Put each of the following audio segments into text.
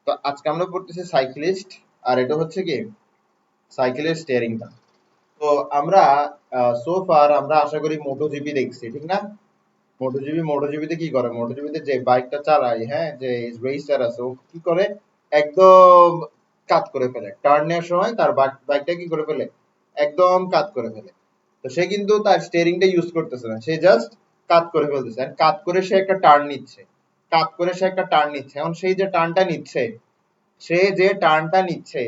তো আজকে আমরা পড়তেছি সাইক্লিস্ট, আর এটা হচ্ছে কি সাইকেলের স্টিয়ারিংটা। তো আমরা সো ফার আমরা আশা করি মোটোজিপি দেখছি, ঠিক না? মোটোজিপিতে কি করে, মোটোজিপিতে যে বাইকটা চালায়, হ্যাঁ, যে রেসার আছে, ও কি করে একদম কাত করে ফেলে টার্ন নেওয়ার সময়, তার বাইকটা কি করে ফেলে একদম কাত করে ফেলে। তো সে কিন্তু তার স্টিয়ারিংটা ইউজ করতেছে না, সে জাস্ট কাত করে ফেলতেছে, আর কাত করে সে একটা টার্ন নিচ্ছে, কাত করে সে একটা টার্ন নিচ্ছে। এখন সেই যে টার্নটা নিচ্ছে, সে যে টার্নটা নিচ্ছে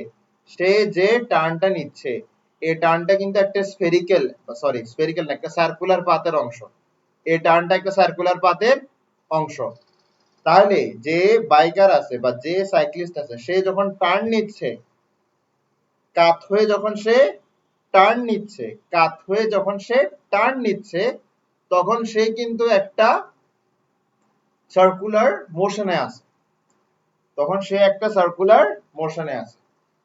সে যে টার্নটা নিচ্ছে এই টার্নটা কিন্তু একটা স্ফেরিক্যাল না, একটা সার্কুলার পাথের অংশ। এই টার্নটা একটা সার্কুলার পাথের অংশ। তাহলে যে বাইকার আছে বা যে সাইক্লিস্ট আছে, সে যখন টার্ন নিচ্ছে, কাত হয়ে যখন সে টার্ন নিচ্ছে, কাত হয়ে যখন সে টার্ন নিচ্ছে, তখন সে কিন্তু একটা সার্কুলার মোশনে আছে, তখন সে একটা সার্কুলার মোশনে আছে,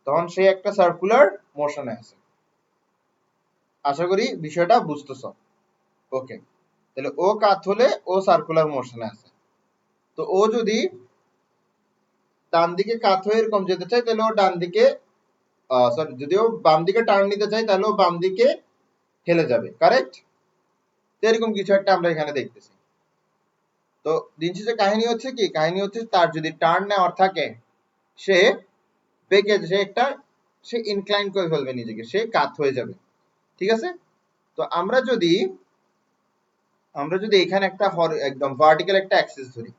তখন সে একটা সার্কুলার মোশনে আছে। আশা করি বিষয়টা বুঝতেছ। ওকে, তাহলে ও কাত হলে ও সার্কুলার মোশনে আছে। তো ও যদি ডান দিকে কাত হয়ে এরকম যেতে চায়, তাহলে ও ডান দিকে সরি, যদি ও বাম দিকে টার্ন নিতে চায়, তাহলে ও বাম দিকে হেলে যাবে, কারেক্ট? তো এরকম কিছু একটা আমরা এখানে দেখতেছি। তো দিন শেষে কাহিনী হচ্ছে কি, কাহিনী হচ্ছে তার যদি টার্ন নেওয়ার থাকে, সে বেঁকে সে ইনক্লাইন করে ফেলবে নিজেকে, সে কাত হয়ে যাবে, ঠিক আছে? তো আমরা যদি এখানে একটা একদম ভার্টিক্যাল একটা অ্যাক্সিস ধরি,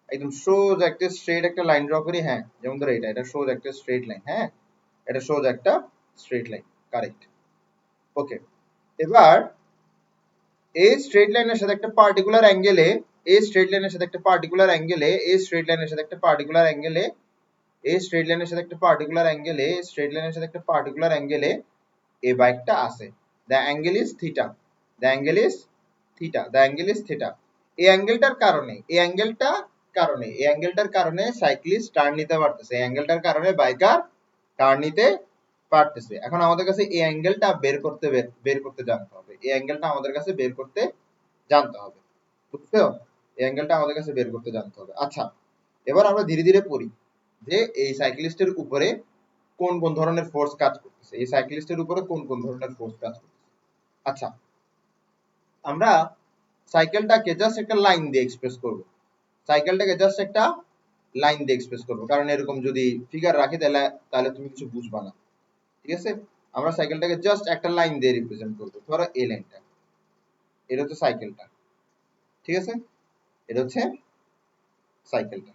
একদম সোজা একটা স্ট্রেট একটা লাইন ড্র করি, হ্যাঁ, যেমন ধরো এটা সোজা একটা স্ট্রেট লাইন, হ্যাঁ, এটা সোজা একটা স্ট্রেট লাইন, কারেক্ট? ওকে, এবার এই স্ট্রেট লাইনের সাথে একটা পার্টিকুলার অ্যাঙ্গেলে, এই স্ট্রেট লাইনের সাথে একটা পার্টিকুলার অ্যাঙ্গেলে, এই স্ট্রেট লাইনের সাথে একটা পার্টিকুলার অ্যাঙ্গেলে, এই স্ট্রেট লাইনের সাথে একটা পার্টিকুলার অ্যাঙ্গেলে, স্ট্রেট লাইনের সাথে একটা পার্টিকুলার অ্যাঙ্গেলে এই বাইকটা আছে। The angle is theta, the angle is theta, the angle is theta. এই অ্যাঙ্গেলটার কারণে, এই অ্যাঙ্গেলটার কারণে সাইক্লিস্ট টার্ন নিতে পারতেছে, এই অ্যাঙ্গেলটার কারণে বাইকার টার্ন নিতে পারতেছে। এখন আমাদের কাছে এই অ্যাঙ্গেলটা বের করতে জানতে হবে, এই অ্যাঙ্গেলটা আমাদের কাছে বের করতে জানতে হবে, বুঝছো? এই অ্যাঙ্গেলটা আমাদের কাছে বের করতে জানতে হবে। আচ্ছা, এবার আমরা ধীরে ধীরে পড়ি যে এই সাইক্লিস্টের উপরে কোন কোন ধরনের ফোর্স কাজ করতেছে, এই সাইক্লিস্টের উপরে কোন কোন ধরনের ফোর্স কাজ করতেছে। আচ্ছা, আমরা সাইকেলটাকে জাস্ট একটা লাইন দিয়ে এক্সপ্রেস করব, সাইকেলটাকে জাস্ট একটা লাইন দিয়ে এক্সপ্রেস করব, কারণ এরকম যদি ফিগার রাখি তাহলে তাহলে তুমি কিছু বুঝবা না, ঠিক আছে? আমরা সাইকেলটাকে জাস্ট একটা লাইন দিয়ে রিপ্রেজেন্ট করব। ধরো এই লাইনটা, এটা হচ্ছে সাইকেলটা, ঠিক আছে? এটা হচ্ছে সাইকেলটা।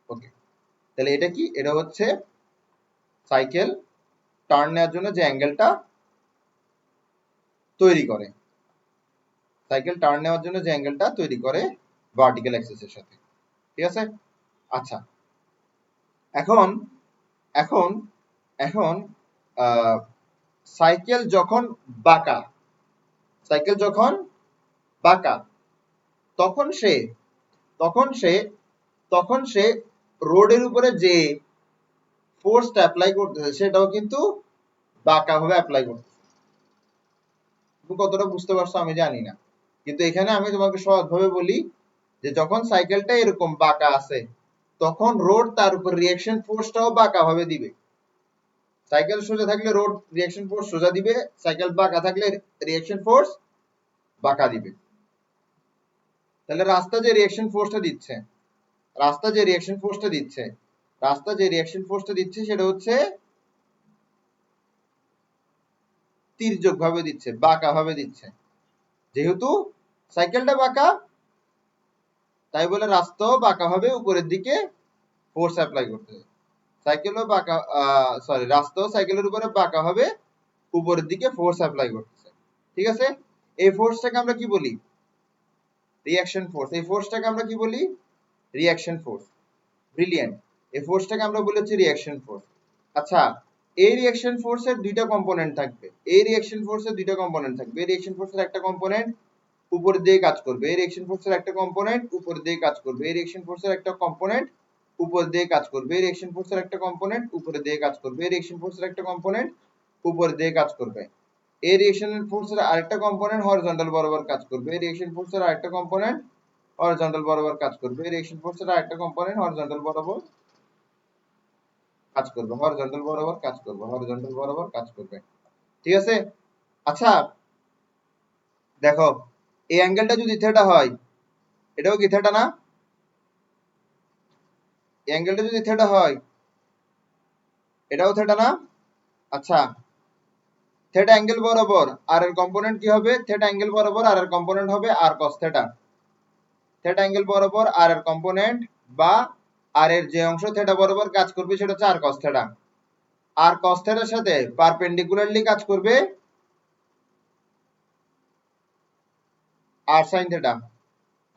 ওকে, তাহলে এটা কি, এটা হচ্ছে সাইকেল টার্ন নেওয়ার জন্য যে অ্যাঙ্গেলটা তৈরি করে, সাইকেল টার্ন নেওয়ার জন্য যে অ্যাঙ্গেলটা তৈরি করে ভার্টিক্যাল অ্যাক্সিসের সাথে, ঠিক আছে? আচ্ছা, এখন এখন এখন সাইকেল যখন বাঁকা, সাইকেল যখন বাঁকা, তখন সে তখন সে তখন সে রোডের উপরে যে ফোর্সটা অ্যাপ্লাই করতেছে, সেটাও কিন্তু বাঁকা ভাবে অ্যাপ্লাই করতেছে। তুমি কতটা বুঝতে পারছো আমি জানি না, কিন্তু এখানে আমি তোমাকে সহজভাবে বলি যে যখন সাইকেলটা এরকম বাঁকা আছে, তখন রোড তার উপর রিঅ্যাকশন ফোর্সটাও বাঁকা ভাবে দিবে। সাইকেল সোজা থাকলে রোড রিঅ্যাকশন ফোর্স সোজা দিবে, সাইকেল বাঁকা থাকলে রিঅ্যাকশন ফোর্স বাঁকা দিবে। তাহলে রাস্তা যে রিঅ্যাকশন ফোর্সটা দিচ্ছে, রাস্তা যে রিঅ্যাকশন ফোর্সটা দিচ্ছে রাস্তা যে রিঅ্যাকশন ফোর্সটা দিচ্ছে, সেটা হচ্ছে তির্যক ভাবে দিচ্ছে, বাঁকা ভাবে দিচ্ছে। যেহেতু সাইকেলটা বাঁকা, তাই বলে রাস্তাও বাঁকা ভাবে উপরের দিকে ফোর্স অ্যাপ্লাই করতেছে। সাইকেলও বাঁকা, রাস্তাও সাইকেলের উপরে বাঁকা ভাবে উপরের দিকে ফোর্স অ্যাপ্লাই করতেছে, ঠিক আছে? এই ফোর্সটাকে আমরা কি বলি? Reaction force. এই ফোর্সটাকে আমরা কি বলি? Reaction force. ব্রিলিয়েন্ট। এই ফোর্সটাকে আমরা বলেছি রিঅ্যাকশন ফোর্স। আচ্ছা, এই রিঅ্যাকশন ফোর্সের দুইটা কম্পোনেন্ট থাকবে, এই রিঅ্যাকশন ফোর্সের দুইটা কম্পোনেন্ট থাকবে। এই রিঅ্যাকশন ফোর্সের একটা কম্পোনেন্ট উপর দিয়ে কাজ করবে, এই রিঅ্যাকশন ফোর্সের একটা কম্পোনেন্ট উপর দিয়ে কাজ করবে, এই রিঅ্যাকশন ফোর্সের একটা কম্পোনেন্ট উপর দিয়ে কাজ করবে, এই রিঅ্যাকশন ফোর্সের একটা কম্পোনেন্ট উপরে দিয়ে কাজ করবে, এই রিঅ্যাকশন ফোর্সের একটা কম্পোনেন্ট উপর দিয়ে কাজ করবে, এই রিঅ্যাকশন ফোর্সের আরেকটা কম্পোনেন্ট হরিজন্টাল বরাবর কাজ করবে, এই রিঅ্যাকশন ফোর্সের আরেকটা কম্পোনেন্ট হরিজন্টাল বরাবর কাজ করবে, এই রিঅ্যাকশন ফোর্সের আরেকটা কম্পোনেন্ট হরিজন্টাল বরাবর কাজ করবে, হরিজন্টাল বরাবর কাজ করবে, হরিজন্টাল বরাবর কাজ করবে। ঠিক আছে? আচ্ছা দেখো, এই অ্যাঙ্গেলটা যদি থিটা হয়, এটাও কি থিটা না? এই অ্যাঙ্গেলটা যদি থিটা হয়, এটাও থিটা না? আচ্ছা, থিটা অ্যাঙ্গেল বরাবর আর এর কম্পোনেন্ট কি হবে? থিটা অ্যাঙ্গেল বরাবর আর এর কম্পোনেন্ট হবে আর cos থিটা। থিটা অ্যাঙ্গেল বরাবর আর এর কম্পোনেন্ট বা আর এর যে অংশ থিটা বরাবর কাজ করবে সেটা হচ্ছে আর cos থিটা। আর cos থিটার সাথে পারপেন্ডিকুলারলি কাজ করবে আর sin থিটা।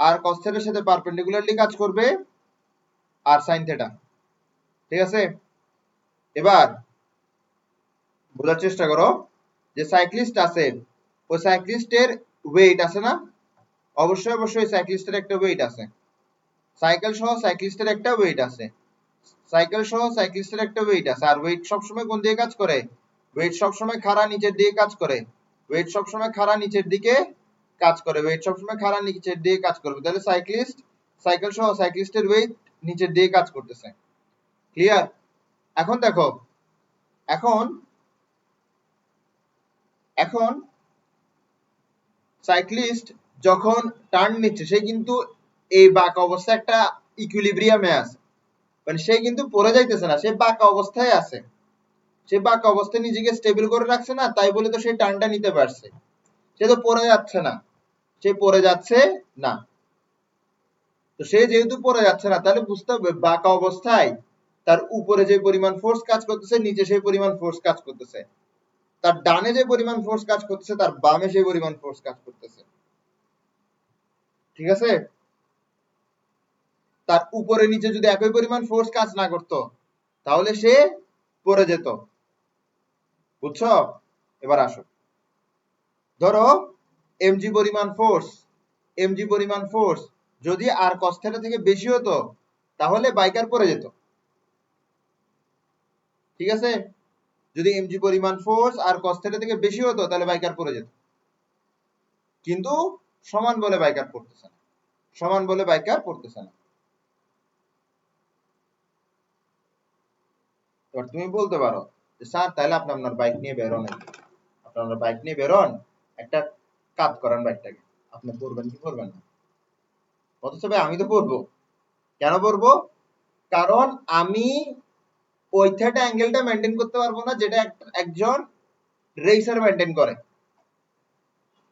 আর cos থিটার সাথে পারপেন্ডিকুলারলি কাজ করবে আর sin থিটা। ঠিক আছে? এবার বোঝার চেষ্টা করো যে সাইক্লিস্ট আছে, ওই সাইক্লিস্টের ওয়েট আছে না? অবশ্যই অবশ্যই সাইক্লিস্টের একটা ওয়েট আছে। সাইকেল সহ সাইক্লিস্টের একটা ওয়েট আছে। সাইকেল সহ সাইক্লিস্টের একটা ওয়েট আছে। আর ওয়েট সবসময় কোন দিকে কাজ করে? ওয়েট সবসময় খাড়া নিচের দিকে কাজ করে। ওয়েট সবসময় খাড়া নিচের দিকে কাজ করে। ওয়েট সবসময় খাড়া নিচের দিকে কাজ করবে। তাহলে সাইক্লিস্ট, সাইকেল সহ সাইক্লিস্টের ওয়েট নিচের দিকে কাজ করতেছে। ক্লিয়ার? এখন দেখো, এখন এখন সাইক্লিস্ট যখন টার্ন নিচ্ছে সে কিন্তু এই বাঁকা অবস্থায় একটা ইকুইলিব্রিয়ামে আছে, মানে সে কিন্তু পড়ে যাইতেছে না, সে বাঁকা অবস্থায় আছে। সে বাঁকা অবস্থায় নিজেকে স্টেবল করে রাখছে না, তাই বলে তো সে টার্নটা নিতে পারছে। সে তো পড়ে যাচ্ছে না, সে পড়ে যাচ্ছে না। তো সে যেহেতু পড়ে যাচ্ছে না, তাহলে বুঝতে হবে বাঁকা অবস্থায় তার উপরে যে পরিমাণ ফোর্স কাজ করতেছে, নিচে সেই পরিমাণ ফোর্স কাজ করতেছে। তার ডানে যে পরিমাণ ফোর্স কাজ করতেছে, তার বামে সেই পরিমাণ ফোর্স কাজ করতেছে। ঠিক আছে? তার উপরে নিচে যদি একই পরিমাণ ফোর্স কাজ না করতো, তাহলে সে পড়ে যেত। বুঝছো? এবার আসো, ধরো এমজি পরিমাণ ফোর্স, এমজি পরিমাণ ফোর্স যদি আর cos থিটা থেকে বেশি হতো, তাহলে বাইকার পড়ে যেত। ঠিক আছে? যদি এমজি পরিমাণ ফোর্স আর cos থিটা থেকে বেশি হতো, তাহলে বাইকার পড়ে যেত। কিন্তু সমান বলে বাইকার পড়তেছে না, সমান বলে বাইকার পড়তেছে না। এবার তুমি বলতে পারো যে স্যার তাহলে আপনি আপনার বাইক নিয়ে বেরোন, আপনারা বাইক নিয়ে বেরোন, একটা কাজ করেন বাইকটাকে, আপনি পড়বেন কি পড়বেন না? অথচ ভাই আমি তো পড়বো। কেন পড়বো? কারণ আমি ওই থিটা অ্যাঙ্গেলটা মেনটেন করতে পারবো না যেটা একজন রেসার মেনটেন করে।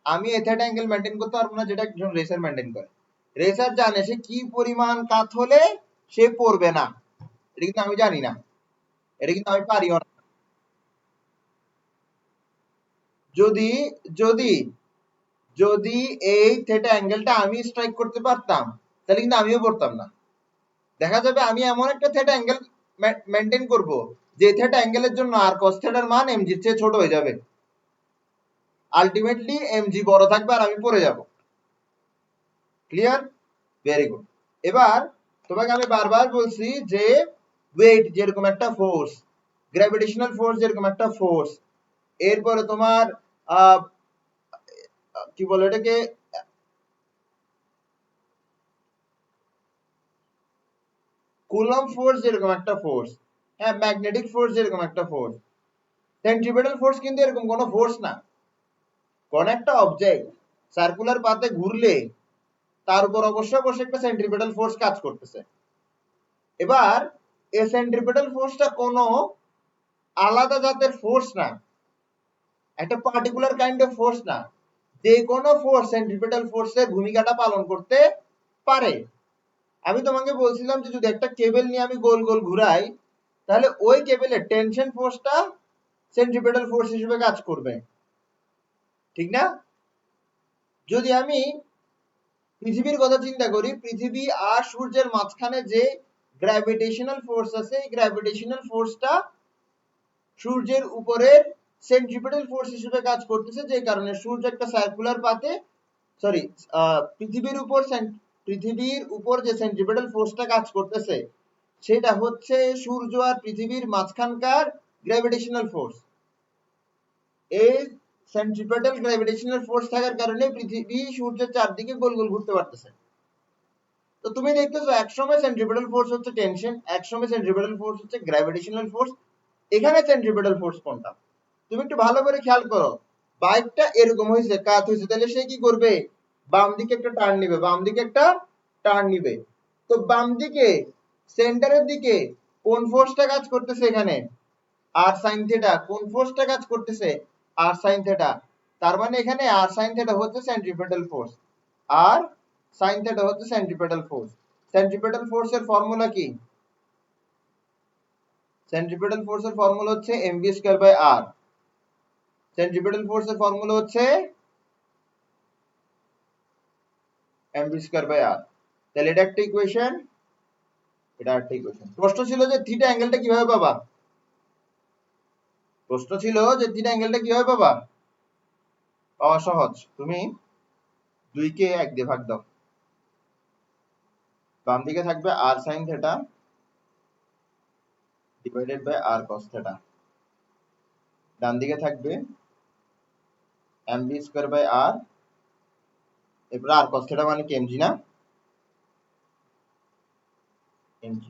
আমি এই থিটা অ্যাঙ্গেল মেনটেন করতে পারবো না যেটা একজন রেসার মেনটেন করে। রেসার জানে সে কি পরিমাণ কাত হলে সে পড়বে না, এটা কিন্তু আমি জানি না, এটা কিন্তু আমি পারিও না। যদি যদি যদি এই থিটা অ্যাঙ্গেলটা আমি স্ট্রাইক করতে পারতাম, তাহলে কিন্তু আমিও পড়তাম না। দেখা যাবে আমি এমন একটা থিটা অ্যাঙ্গেল মেনটেন করব যে থিটা অ্যাঙ্গেলের জন্য আর cos থিটার মান mg এর চেয়ে ছোট হয়ে যাবে। আলটিমেটলি mg বড় থাকবে আর আমি পড়ে যাব। ক্লিয়ার? Very good. এবার তোমাকে আমি বারবার বলছি যে ওয়েট যেরকম একটা ফোর্স, গ্র্যাভিটেশনাল ফোর্স যেরকম একটা ফোর্স, এরপরে তোমার আহ, কি বলে এটাকে, কুলম্ব ফোর্স যেরকম একটা ফোর্স, হ্যাঁ ম্যাগনেটিক ফোর্স যেরকম একটা ফোর্স, সেন্ট্রিপেটাল ফোর্স কিন্তু এরকম কোনো ফোর্স না। কোন একটা অবজেক্ট সার্কুলার পাথে ঘুরলে তার উপর অবশ্যই অবশ্যই একটা সেন্ট্রিপেটাল ফোর্স কাজ করতেছে। এবার এই সেন্ট্রিপেটাল ফোর্সটা কোনো আলাদা জাতের ফোর্স না, একটা পার্টিকুলার কাইন্ড অফ ফোর্স না, যে কোনো ফোর্স সেন্ট্রিপেটাল ফোর্সের ভূমিকাটা পালন করতে পারে। আমি তোমাকে বলছিলাম যে যদি একটা কেবল নিয়ে আমি গোল গোল ঘুরাই, তাহলে ওই কেবলের টেনশন ফোর্সটা সেন্ট্রিপেটাল ফোর্স হিসেবে কাজ করবে। ঠিক না? যদি আমি পৃথিবীর কথা চিন্তা করি, পৃথিবী আর সূর্যের মাঝখানে যে গ্র্যাভিটেশনাল ফোর্স আছে, এই গ্র্যাভিটেশনাল ফোর্সটা সূর্যের উপরের সেন্ট্রিপেটাল ফোর্স হিসেবে কাজ করতেছে, যে কারণে সূর্য একটা সার্কুলার পাথে, সরি, পৃথিবীর উপর যে সেন্ট্রিপেটাল ফোর্সটা কাজ করতেছে সেটা হচ্ছে সূর্য আর পৃথিবীর মাঝখানকার গ্র্যাভিটেশনাল ফোর্স। এই সেন্ট্রিপেটাল গ্র্যাভিটেশনাল ফোর্স থাকার কারণে পৃথিবী সূর্যের চারদিকে গোল গোল ঘুরতে পারতেছে। তো তুমি দেখতেছো এক সময় সেন্ট্রিপিটাল ফোর্স হচ্ছে টেনশন, এক সময় সেন্ট্রিপিটাল ফোর্স হচ্ছে গ্র্যাভিটেশনাল ফোর্স। এখানে সেন্ট্রিপিটাল ফোর্স কোনটা? তুমি একটু ভালো করে খেয়াল করো। বাইকটা এরকম হয়েছে, কাত হয়েছে, তাহলে সে কি করবে? বাম দিকে একটা টার্ন নিবে, বাম দিকে একটা টার্ন নিবে। তো বাম দিকে সেন্টারের দিকে কোন ফোর্সটা কাজ করতেছে এখানে? আর সাইন থিটা। কোন ফোর্সটা কাজ করতেছে? আর সাইন থিটা। তার মানে এখানে আর সাইন থিটা হচ্ছে সেন্ট্রিপিটাল ফোর্স, আর সাইন থিটা হচ্ছে সেন্ট্রিপিটাল ফোর্স। সেন্ট্রিপিটাল ফোর্সের ফর্মুলা কি? সেন্ট্রিপিটাল ফোর্সের ফর্মুলা হচ্ছে mv square by r। Centripetal ফোর্সের ফর্মুলা হচ্ছে mv স্কয়ার বাই r। তাহলে এটা একটা ইকুয়েশন, এটা একটা ইকুয়েশন। প্রশ্ন ছিল যে থিটা অ্যাঙ্গেলটা কিভাবে পাবা? প্রশ্ন ছিল যে থিটা অ্যাঙ্গেলটা কিভাবে পাবা? পাওয়া সহজ। তুমি 2 কে 1 দিয়ে ভাগ দাও। বাম দিকে থাকবে r sin theta divided by r cos theta. ডান দিকে থাকবে mv স্কয়ার বাই r, এরপর r cos থিটা মানে কি mg না? mg।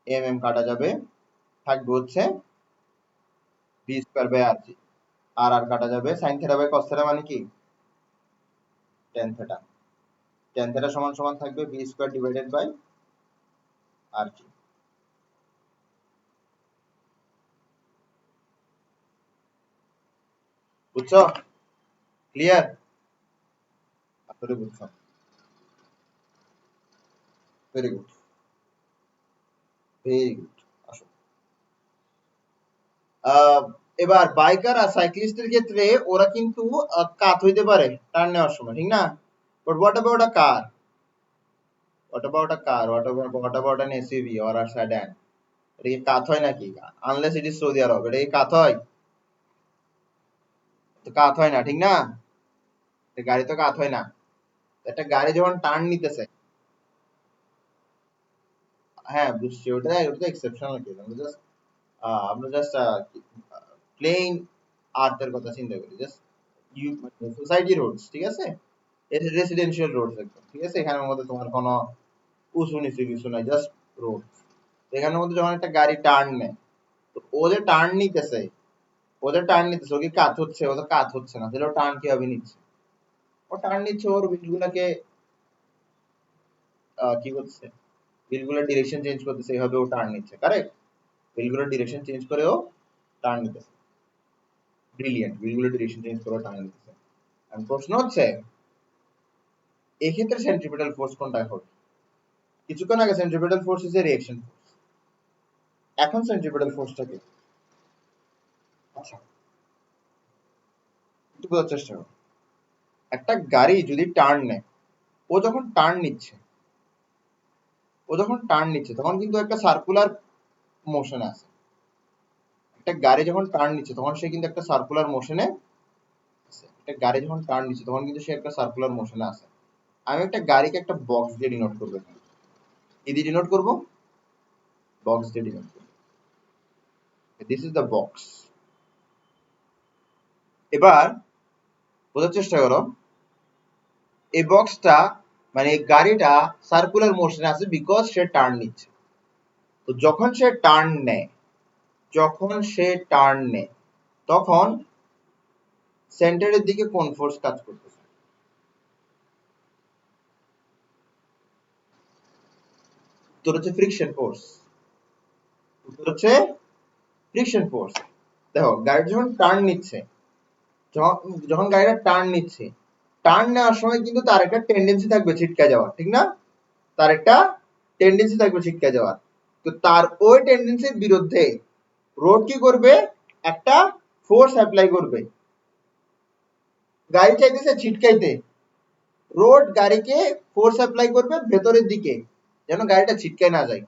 mm কাটা যাবে, থাকবে হচ্ছে v স্কয়ার বাই rg। আর কাটা যাবে, sin theta by cos theta মানে কি? tan theta. tan থিটা সমান সমান থাকবে v square divided by rg। বুঝছো? ক্লিয়ার? আসলে বুঝছো? Very good, very good. আসো। এবার বাইকার আর সাইক্লিস্টের ক্ষেত্রে ওরা কিন্তু কাত হইতে পারে টার্ন নেওয়ার সময়, ঠিক না? But what about a car? What about a car? What about an SUV or a sedan? এটা কি কাত হয় নাকি? আনলেস ইট ইজ সৌদি আরব, এটা কি কাত হয়? তো কাত হয় না, ঠিক না? গাড়ি তো কাত হয় না। একটা গাড়ি যখন টার্ন নিতেছে, হ্যাঁ বুঝছি, ওটা তো এক্সেপশনাল কেস। আমরা জাস্ট প্লেন আর্থের কথা চিন্তা করি, জাস্ট ইউ সোসাইটি রোডস, ঠিক আছে? রেসিডেন্সিয়াল রোডস একদম, ঠিক আছে? এখানের মধ্যে তোমার কোনো উঁচু নিচু কিছু নাই, জাস্ট রোড। এখানের মধ্যে যখন একটা গাড়ি টার্ন নেয়, তো ও যে টার্ন নিতেছে, ও কি কাত হচ্ছে? ও তো কাত হচ্ছে না, তাহলে ও টার্ন কিভাবে নিচ্ছে? ও টার্ন নিচ্ছে ওর হুইলগুলোকে কি করছে, হুইলগুলোর ডিরেকশন চেঞ্জ করতেছে, এইভাবে ও টার্ন নিচ্ছে, কারেক্ট? হুইলগুলোর ডিরেকশন চেঞ্জ করে ও টার্ন নিতেছে। ব্রিলিয়েন্ট, হুইলগুলোর ডিরেকশন চেঞ্জ করে ও টার্ন নিতেছে। আর প্রশ্ন হচ্ছে এক্ষেত্রে সেন্ট্রিপিটাল ফোর্স কোনটা হবে? কিছুক্ষণ আগে centripetal force is a reaction force, এখন সেন্ট্রিপিটাল ফোর্সটা কি? আচ্ছা, একটু বোঝার চেষ্টা করো। একটা গাড়ি যদি টার্ন নেয়, ও যখন টার্ন নিচ্ছে, তখন কিন্তু একটা সার্কুলার মোশনে আছে। একটা গাড়ি যখন টার্ন নিচ্ছে তখন সে কিন্তু একটা সার্কুলার মোশনে আছে। একটা গাড়ি যখন টার্ন নিচ্ছে তখন কিন্তু সে একটা সার্কুলার মোশনে আছে। আমি একটা গাড়িকে একটা বক্স দিয়ে ডিনোট করবো এখানে। কি দিয়ে ডিনোট করবো? বক্স দিয়ে ডিনোট করবো। This is the box. এবার বোঝার চেষ্টা করো, এই বক্সটা মানে এই গাড়িটা সার্কুলার মোশনে আছে বিকজ সে টার্ন নিচ্ছে। তো যখন সে টার্ন নেয় তখন সেন্টারের দিকে কোন ফোর্স কাজ করতেছে? উত্তর হচ্ছে ফ্রিকশন ফোর্স। উত্তর হচ্ছে ফ্রিকশন ফোর্স। দেখো গাড়ি যখন টার্ন নিচ্ছে, যখন যখন গাড়িটা টার্ন নিচ্ছে, টার্ন নেওয়ার সময় কিন্তু তার একটা টেন্ডেন্সি থাকবে ছিটকে যাওয়ার, ঠিক না? তার একটা টেন্ডেন্সি থাকবে ছিটকে যাওয়ার। তো তার ওই টেন্ডেন্সির বিরুদ্ধে রোড কি করবে? একটা ফোর্স অ্যাপ্লাই করবে। গাড়ি চাইতেছে ছিটকাইতে, রোড গাড়িকে ফোর্স অ্যাপ্লাই করবে ভেতরের দিকে, যেন গাড়িটা ছিটকায় না যায়।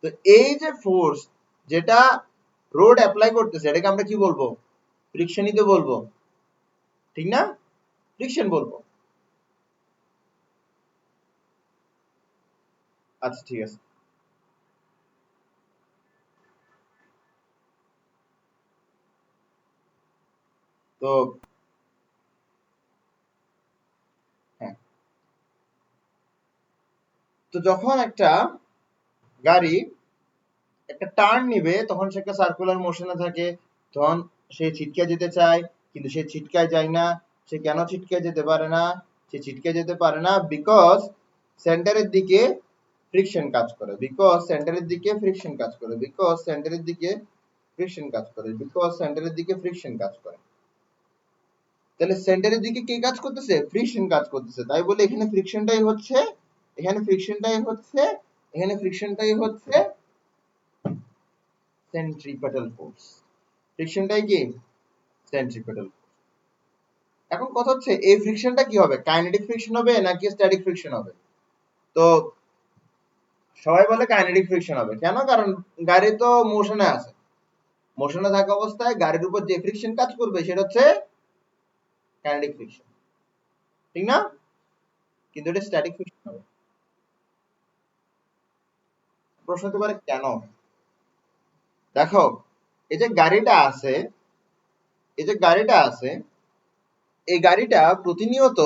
তো এই যে ফোর্স যেটা রোড অ্যাপ্লাই করতেছে, এটাকে আমরা কি বলবো? ফ্রিকশনই তো বলবো, ঠিক না? ফ্রিকশন বলবো। আচ্ছা ঠিক আছে। তো হ্যাঁ, তো যখন একটা গাড়ি একটা টার্ন নিবে তখন সে একটা সার্কুলার মোশনে থাকে, তখন সে ছিটকে যেতে চায় কিন্তু সে ছিটকায় যায় না। সে কেন ছিটকে যেতে পারে না? সে ছিটকে যেতে পারে না বিকজ সেন্টারের দিকে ফ্রিকশন কাজ করে, বিকজ সেন্টারের দিকে ফ্রিকশন কাজ করে, বিকজ সেন্টারের দিকে ফ্রিকশন কাজ করে, বিকজ সেন্টারের দিকে ফ্রিকশন কাজ করে। তাহলে সেন্টারের দিকে কে কাজ করতেছে? ফ্রিকশন কাজ করতেছে। তাই বলে এখানে ফ্রিকশনটাই হচ্ছে, এখানে ফ্রিকশনটাই হচ্ছে, এখানে ফ্রিকশনটাই হচ্ছে সেন্ট্রিপেটাল ফোর্স। ফ্রিকশনটাই কি? সেন্ট্রিপেটাল। এখন কথা হচ্ছে এই ফ্রিকশনটা কি হবে? কাইনেটিক ফ্রিকশন হবে নাকি স্ট্যাটিক ফ্রিকশন হবে? তো সবাই বলে কাইনেটিক ফ্রিকশন হবে। কেন? কারণ গাড়ি তো মোশনে আছে, মোশনে থাকা অবস্থায় গাড়ির উপর যে ফ্রিকশন কাজ করবে সেটা হচ্ছে কাইনেটিক ফ্রিকশন, ঠিক না? কিন্তু এটা স্ট্যাটিক ফ্রিকশন হবে। প্রশ্ন হতে পারে কেন? দেখো, এই যে গাড়িটা আছে, এই যে গাড়িটা আছে, এই গাড়িটা প্রতিনিয়ত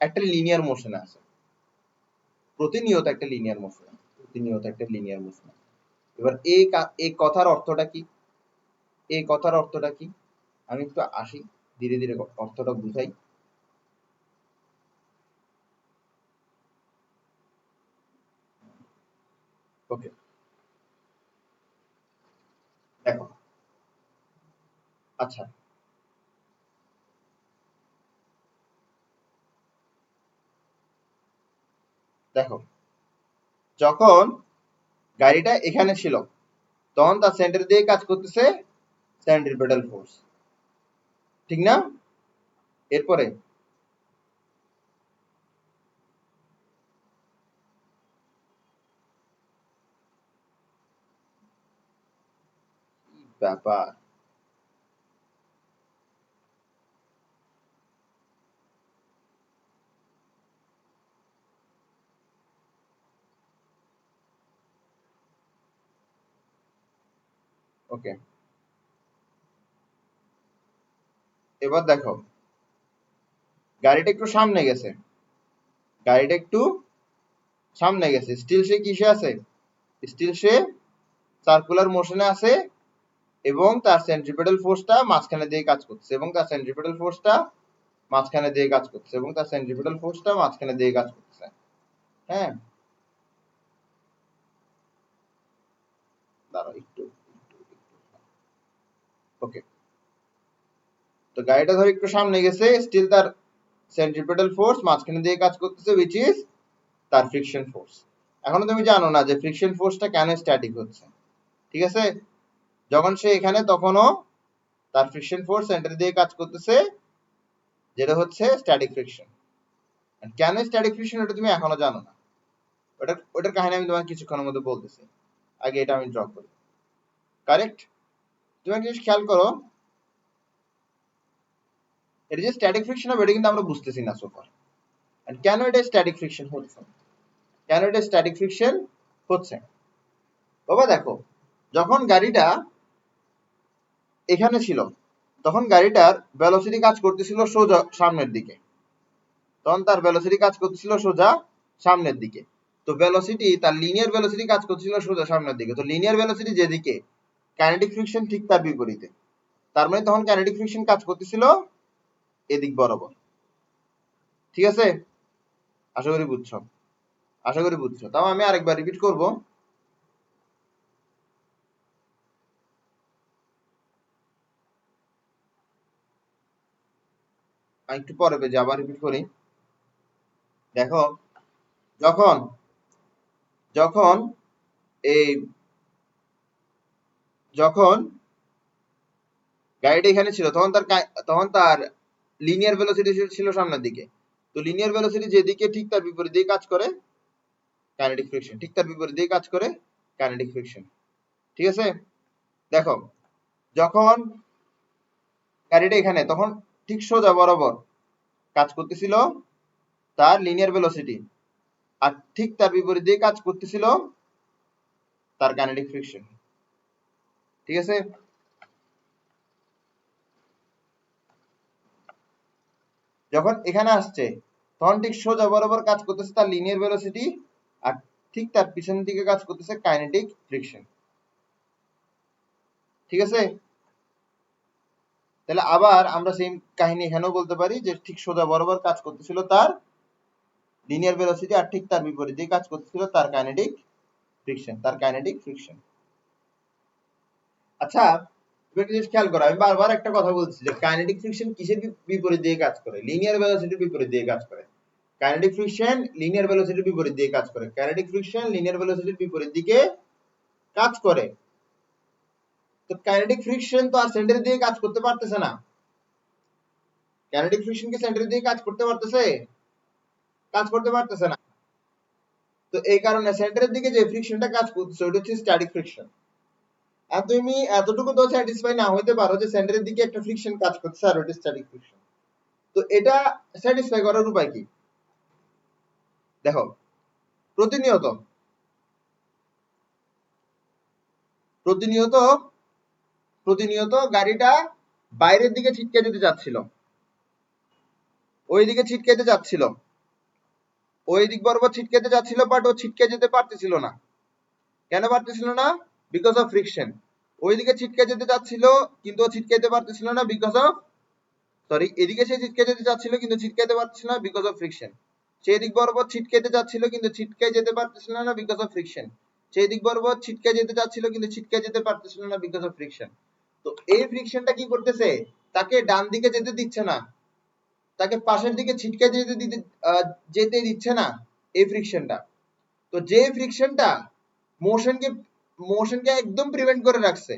একটা লিনিয়ার মোশনে আছে, প্রতিনিয়ত একটা লিনিয়ার মোশন, প্রতিনিয়ত একটা লিনিয়ার মোশন। এবার এই কথার অর্থটা কি? এই কথার অর্থটা কি? আমি একটু আসি, ধীরে ধীরে অর্থটা বুঝাই। ওকে, দেখো, আচ্ছা, দেখো, যখন গাড়িটা এখানে ছিল তখন তার সেন্টার দিয়ে কাজ করতেছে সেন্ট্রিপেটাল ফোর্স, ঠিক না? এরপরে ব্যাপার, ওকে, এবার দেখো, গাড়িটা একটু সামনে গেছে, গাড়িটা একটু সামনে গেছে, স্টিল সে কিসে আছে? স্টিল সে সার্কুলার মোশনে আছে এবং তার সেন্ট্রিপেটাল ফোর্সটা মাঝখানে দিয়ে কাজ করছে, এবং তার সেন্ট্রিপেটাল ফোর্সটা মাঝখানে দিয়ে কাজ করছে, এবং তার সেন্ট্রিপেটাল ফোর্সটা মাঝখানে দিয়ে কাজ করছে। হ্যাঁ, দাঁড়াও একটু, ওকে। তো গাড়িটা ধর একটু সামনে গেছে, স্টিল তার সেন্ট্রিপেটাল ফোর্স মাঝখানে দিয়ে কাজ করতেছে, উইচ ইজ তার ফ্রিকশন ফোর্স। এখনো তুমি জানো না যে ফ্রিকশন ফোর্সটা কেন স্ট্যাটিক হচ্ছে, ঠিক আছে? যখন সে এখানে তখনও তার ফ্রিকশন ফোর্স সেন্টার দিয়ে কাজ করতেছে, যেটা হচ্ছে স্ট্যাটিক ফ্রিকশন। কেন স্ট্যাটিক ফ্রিকশন ওটা তুমি এখনো জানো না, ওটার কাহিনী আমি তোমাকে কিছুক্ষণের মধ্যে বলতেছি। আগে এটা আমি ড্র করি, কারেক্ট? তুমি একটা জিনিস খেয়াল করো, এটা যে স্ট্যাটিক ফ্রিকশন হবে এটা কিন্তু আমরা বুঝতেছি না সোফার। কেন এটা স্ট্যাটিক ফ্রিকশন হচ্ছে? কেন এটা স্ট্যাটিক ফ্রিকশন হচ্ছে? বাবা দেখো, যখন গাড়িটা এখানে ছিল তখন গাড়িটার ভেলোসিটি কাজ করতেছিল সোজা সামনের দিকে, তখন তার ভেলোসিটি কাজ করতেছিল সোজা সামনের দিকে। তো ভেলোসিটি, তার লিনিয়ার ভেলোসিটি কাজ করতেছিল সোজা সামনের দিকে। তো লিনিয়ার ভেলোসিটি যেদিকে, কাইনেটিক ফ্রিকশন ঠিক তার বিপরীতে। তার মানে তখন কাইনেটিক ফ্রিকশন কাজ করতেছিল এদিক বরাবর, ঠিক আছে? আশা করি বুঝছো, আশা করি বুঝছো। তাও আমি আরেকবার রিপিট করব। আমি একটু পরে পেজে আবার রিপিট করি। দেখো, যখন যখন এই যখন গাড়িটা এখানে ছিল তখন তার লিনিয়ার ভেলোসিটি ছিল সামনের দিকে। তো লিনিয়ার ভেলোসিটি যেদিকে ঠিক তার বিপরীত দিয়ে কাজ করে কাইনেটিক ফ্রিকশন, ঠিক তার বিপরীত দিয়ে কাজ করে কাইনেটিক ফ্রিকশন, ঠিক আছে? দেখো, যখন গাড়িটা এখানে তখন ঠিক সোজা বরাবর কাজ করতেছিল তার লিনিয়ার ভেলোসিটি, আর ঠিক তার বিপরীত দিয়ে কাজ করতেছিল তার কাইনেটিক ফ্রিকশন, ঠিক আছে? যখন এখানে আসছে তখন ঠিক সোজা বরাবর কাজ করতেছে তার লিনিয়ার ভেলোসিটি, আর ঠিক তার পিছনের দিকে কাজ করতেছে কাইনেটিক ফ্রিকশন। ঠিক আছে? তাহলে আবার আমরা সেম কাহিনী এখানেও বলতে পারি যে ঠিক সোজা বরাবর কাজ করতেছিল তার লিনিয়ার ভেলোসিটি, আর ঠিক তার বিপরীত দিকে কাজ করতেছিল তার কাইনেটিক ফ্রিকশন। আচ্ছা, একটা জিনিস খেয়াল করো, আমি বারবার একটা কথা বলছি যে কাইনেটিক ফ্রিকশন কিসের বিপরীত দিয়ে কাজ করে? লিনিয়ার ভেলোসিটির বিপরীত দিয়ে কাজ করে। কাইনেটিক ফ্রিকশন লিনিয়ার ভেলোসিটির বিপরীত দিয়ে কাজ করে। কাইনেটিক ফ্রিকশন লিনিয়ার ভেলোসিটির বিপরীত দিকে কাজ করে। তো কাইনেটিক ফ্রিকশন তো আর সেন্টারের দিকে কাজ করতে পারতেছে না। কাইনেটিক ফ্রিকশন কি সেন্টারের দিকে কাজ করতে পারতেছে? কাজ করতে পারতেছে না। তো এই কারণে সেন্টারের দিকে যে ফ্রিকশনটা কাজ করতেছে ওটা হচ্ছে স্ট্যাটিক ফ্রিকশন। আর তুমি এতটুকু তো স্যাটিসফাই না হইতে পারো যে সেন্টারের দিকে একটা ফ্রিকশন কাজ করতেছে আর ওটা স্ট্যাটিক ফ্রিকশন। তো এটা স্যাটিসফাই করার উপায় কি? দেখো, প্রতিনিয়ত প্রতিনিয়ত প্রতিনিয়ত গাড়িটা বাইরের দিকে ছিটকে যেতে যাচ্ছিল, ওই দিকে ছিটকে যাচ্ছিল, ওই দিক বরাবর ছিটকে যাচ্ছিল, বাট ও ছিটকে যেতে পারতেছিল না। কেন পারতেছিল না? Because of friction. ওইদিকে ছিটকে যেতে চাচ্ছিল কিন্তু ও ছিটকে যেতে পারতেছিল না বিকজ অফ, সরি, এদিকে সে ছিটকে যেতে চাচ্ছিল কিন্তু ছিটকে যেতে পারতেছিল না বিকজ অফ ফ্রিকশন। সেই দিক বরাবর ছিটকে যেতে চাচ্ছিল কিন্তু ছিটকে যেতে পারতেছিল না বিকজ অফ ফ্রিকশন। সেই দিক বরাবর ছিটকে যেতে চাচ্ছিল কিন্তু ছিটকে যেতে পারতেছিল না বিকজ অফ ফ্রিকশন। তো এই ফ্রিকশনটা কি করতেছে? তাকে ডান দিকে যেতে দিচ্ছে না, তাকে পাশের দিকে ছিটকে যেতে দিচ্ছে না এই ফ্রিকশনটা। তো যে ফ্রিকশনটা মোশনকে মোশনকে একদম প্রিভেন্ট করে রাখছে,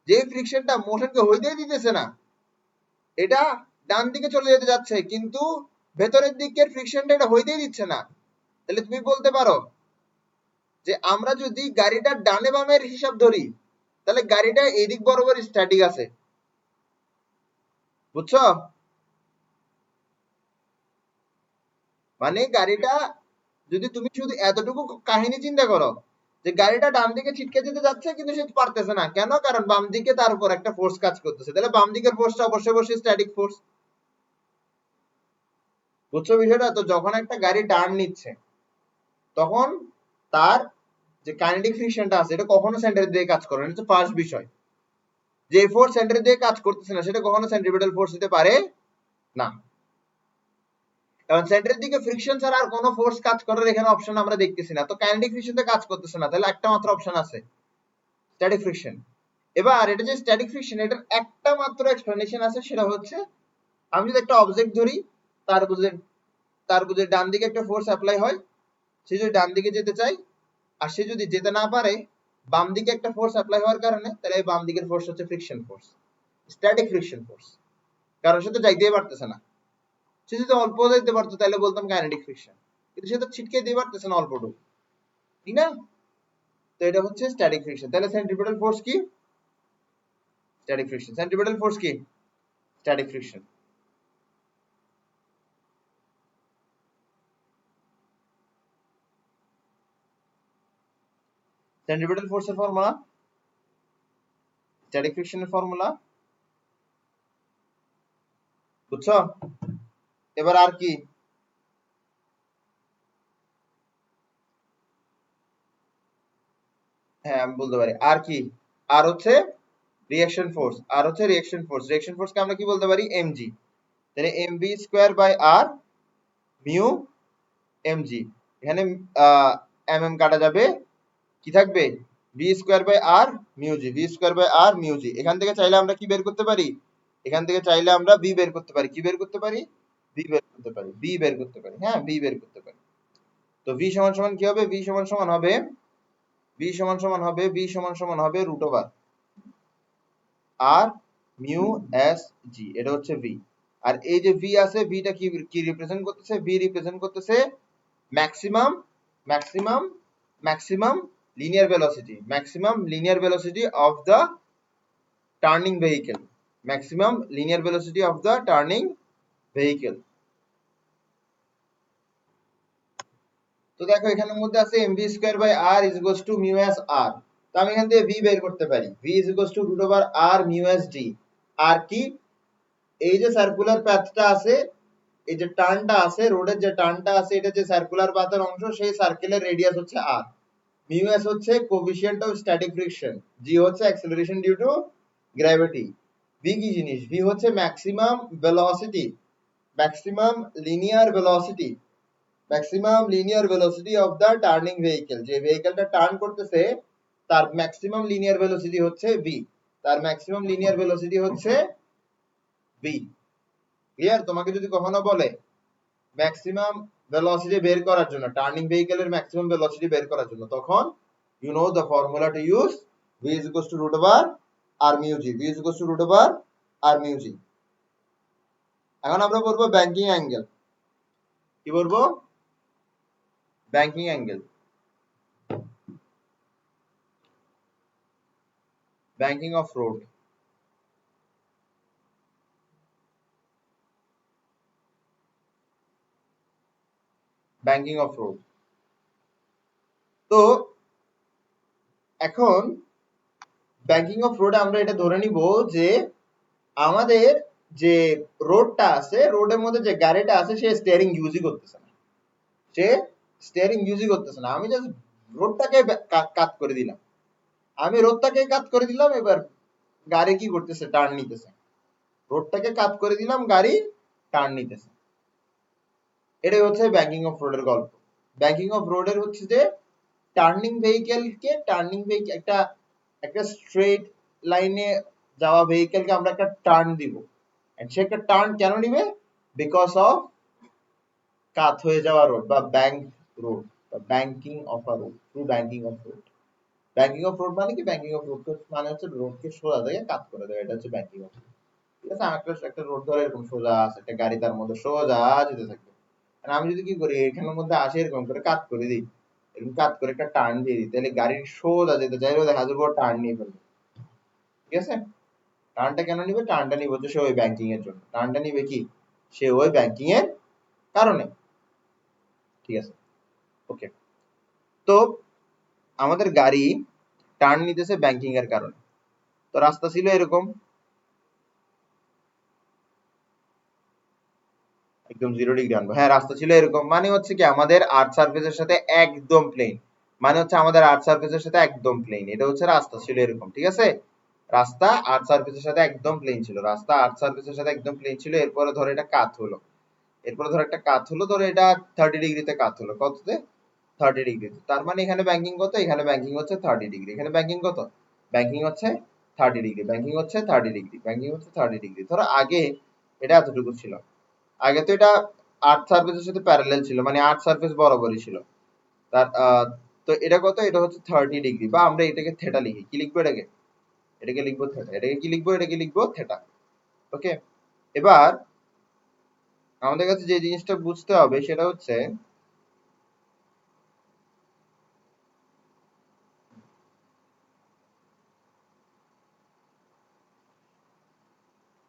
যে ফ্রিকশনটা মোশনকে হইতেই দিতেছে না, এটা ডান দিকে চলে যেতে যাচ্ছে কিন্তু ভেতরের দিকের ফ্রিকশনটা এটা হইতেই দিচ্ছে না। তাহলে তুমি বলতে পারো যে আমরা যদি গাড়িটা ডানে বামের হিসাব ধরি তাহলে গাড়িটা এদিক বরাবর স্ট্যাটিক আছে। বুঝছো? মানে গাড়িটা যদি তুমি শুধু এতটুকু কাহিনী চিন্তা করো যে গাড়িটা ডান দিকে ছিটকে যেতে যাচ্ছে কিন্তু সে পারতেছে না, কেন? কারণ বাম দিকে তার উপর একটা ফোর্স কাজ করতেছে, তাহলে বাম দিকের ফোর্সটা অবশ্যই অবশ্যই স্ট্যাটিক ফোর্স। বুঝছো বিষয়টা? তো যখন একটা গাড়ি টার্ন নিচ্ছে তখন তার যে কাইনেটিক ফ্রিকশনটা আছে এটা কখনো সেন্টারের দিকে কাজ করে না, এটা ফার্স্ট বিষয়। যে ফোর্স সেন্টারের দিকে কাজ করতেছে না সেটা কখনো সেন্ট্রিপিটাল ফোর্স হতে পারে না। কারণ সেন্টারের দিকে ফ্রিকশন ছাড়া আর কোনো ফোর্স কাজ করার এখানে অপশন আমরা দেখতেছি না, তো কাইনেটিক ফ্রিকশনতে কাজ করতেছে না, তাহলে একটা মাত্র অপশন আছে, স্ট্যাটিক ফ্রিকশন। এবার এটা যে স্ট্যাটিক ফ্রিকশন এটার একটা মাত্র এক্সপ্লেনেশন আছে, সেটা হচ্ছে আমি যদি একটা অবজেক্ট ধরি, তার বুঝে ডান দিকে একটা ফোর্স অ্যাপ্লাই হয়, সে যদি ডান দিকে যেতে চায় আর সে যদি যেতে না পারে বাম দিকে একটা ফোর্স অ্যাপ্লাই হওয়ার কারণে, তাহলে এই বাম দিকের ফোর্স হচ্ছে friction force, static friction force. কারণ সে তো যাইতেই পারতেছে না। সে যদি অল্প যাইতে পারতো তাহলে বলতাম কাইনেটিক ফ্রিকশন, কিন্তু সে তো ছিটকে দিয়ে পারতেছে না অল্পটুকু, ঠিক না? তো এটা হচ্ছে স্ট্যাটিক ফ্রিকশন। তাহলে সেন্ট্রিপিটাল ফোর্স কি? Static friction. সেন্ট্রিপিটাল ফোর্স কি? Static friction. সেন্ট্রিপিটাল ফোর্সের ফর্মুলা, স্ট্যাটিক ফ্রিকশনের ফর্মুলা, বুঝছো? এবার আর কি? হ্যাঁ আমি বলতে পারি আর কি, আর হচ্ছে রিঅ্যাকশন ফোর্স, আর হচ্ছে রিঅ্যাকশন ফোর্স। রিঅ্যাকশন ফোর্সকে আমরা কি বলতে পারি? এমজি। তাহলে mv square by r mu mg. এখানে এমএম কাটা যাবে, কি থাকবে? V square by r mu g, v square by r mu g. এখান থেকে চাইলে আমরা কি বের করতে পারি? এখান থেকে চাইলে আমরা বি বের করতে পারি। কি বের করতে পারি? বি বের করতে পারি, বি বের করতে পারি, হ্যাঁ বি বের করতে পারি। তো ভি সমান সমান কি হবে? ভি সমান সমান হবে, ভি সমান সমান হবে, ভি সমান সমান হবে root over r mu S জি, এটা হচ্ছে ভি। আর এই যে ভি আছে, ভিটা কি কি রিপ্রেজেন্ট করতেছে? ভি রিপ্রেজেন্ট করতেছে maximum maximum maximum linear velocity, maximum linear velocity of the turning vehicle, maximum linear velocity of the turning vehicle. তো দেখো এখানের মধ্যে আছে mv square by r is equals to mu s r. তো আমি এখান থেকে ভি বের করতে পারি, v is equals to root over r mu s d. আর কি? এই যে সার্কুলার প্যাথটা আছে এই যে টার্নটা আছে, রোডের যে টার্নটা আছে, এটা যে সার্কুলার পাথের অংশ, সেই সার্কেলের রেডিয়াস হচ্ছে r। মিউ এস হচ্ছে coefficient of static friction, G হচ্ছে acceleration due to gravity, V কি জিনিস, ভি হচ্ছে maximum velocity, maximum linear velocity, maximum linear velocity of the turning vehicle. যে ভেহিকলটা টার্ন করতেছে তার ম্যাক্সিমাম লিনিয়ার ভেলোসিটি হচ্ছে ভি, তার ম্যাক্সিমাম লিনিয়ার ভেলোসিটি হচ্ছে ভি। ক্লিয়ার? তোমাকে যদি কখনো বলে ম্যাক্সিমাম ভেলোসিটি বের করার জন্য, টার্নিং ভেহিকলের ম্যাক্সিমাম ভেলোসিটি বের করার জন্য, তখন you know the formula to use, v is equals to root over r mu g, v is equals to root over r mu g। এখন আমরা বলবো ব্যাংকিং অ্যাঙ্গেল। কি বলবো? Banking angle. Banking of road. Banking of road. তো এখন banking of রোডে আমরা এটা ধরে নিব যে আমাদের যে রোডটা আছে, রোডের মধ্যে যে গাড়িটা আছে, সে স্টিয়ারিং ইউজই করতেছে না, সে স্টিয়ারিং ইউজই করতেছে না। আমি জাস্ট রোডটাকে কাট করে দিলাম, আমি রোডটাকে কাট করে দিলাম, এবার গাড়ি কি করতেছে? টার্ন নিতেছে। রোডটাকে কাট করে দিলাম, গাড়ি টার্ন নিতেছে। এটাই হচ্ছে ব্যাংকিং অফ রোডের গল্প। ব্যাংকিং অফ রোডের হচ্ছে যে টার্নিং ভেহিকেলকে, টার্নিং ভেহিকেল একটা একটা স্ট্রেট লাইনে যাওয়া ভেহিকেলকে আমরা একটা টার্ন দিব, এন্ড সে একটা টার্ন কেন নিবে? বিকজ অফ কাত হয়ে যাওয়া রোড বা ব্যাংক রোড বা banking of a road, through banking of road. Banking of road মানে কি? ব্যাংকিং অফ রোড মানে হচ্ছে রোডকে সোজা জায়গায় কাট করে দেওয়া, এটা হচ্ছে ব্যাংকিং অফ রোড। ঠিক আছে? একটা রোড ধরে এরকম সোজা আছে, একটা গাড়ি তার মধ্যে সোজা যেতে থাকবে, আর আমি যদি কি করি, এখানের মধ্যে আসে এরকম করে কাট করে দিই, এরকম কাট করে একটা টার্ন দিয়ে দিই, তাহলে গাড়ির সোজা যেতে চাইলেও দেখা যাবে টার্ন নিয়ে ফেলবে। ঠিক আছে? টার্নটা কেন নিবে? টার্নটা নিবে হচ্ছে সে ওই ব্যাংকিং এর জন্য। টার্নটা নিবে কি? সে ওই ব্যাংকিং এর কারণে। ঠিক আছে? ওকে। তো আমাদের গাড়ি টার্ন নিতেছে ব্যাংকিং এর কারণে। তো রাস্তা ছিল এরকম, একদম 0 ডিগ্রি আনবো। হ্যাঁ, রাস্তা ছিল এরকম, মানে হচ্ছে কি আমাদের আর্থ সারফেসের সাথে একদম প্লেন, মানে হচ্ছে আমাদের আর্থ সারফেসের সাথে একদম প্লেন, এটা হচ্ছে রাস্তা ছিল এরকম। ঠিক আছে? রাস্তা আর্থ সারফেসের সাথে একদম প্লেন ছিল, রাস্তা আর্থ সারফেসের সাথে একদম প্লেন ছিল। এরপরে ধরো এটা কাত হলো, এরপরে ধরো একটা কাত হলো, ধরো এটা 30 ডিগ্রিতে কাত হলো। কততে? 30 ডিগ্রিতে। তার মানে এখানে ব্যাংকিং কত? এখানে ব্যাংকিং হচ্ছে 30 ডিগ্রি। এখানে ব্যাংকিং কত? ব্যাংকিং হচ্ছে 30 ডিগ্রি। ব্যাংকিং হচ্ছে 30 ডিগ্রি। ব্যাংকিং হচ্ছে 30 ডিগ্রি। ধরো আগে এটা এতটুকু ছিল, আগে তো এটা আর্থ সারফেসের সাথে প্যারালাল ছিল, মানে আর্থ সারফেস বরাবরই ছিল। তার তো এটা কত? এটা হচ্ছে 30 ডিগ্রি, বা আমরা এটাকে থেটা লিখি। কি লিখবো এটাকে? এটাকে লিখবো থেটা। এটাকে কি লিখবো? এটাকে লিখবো থেটা। ওকে। এবার আমাদের কাছে যে জিনিসটা বুঝতে হবে সেটা হচ্ছে,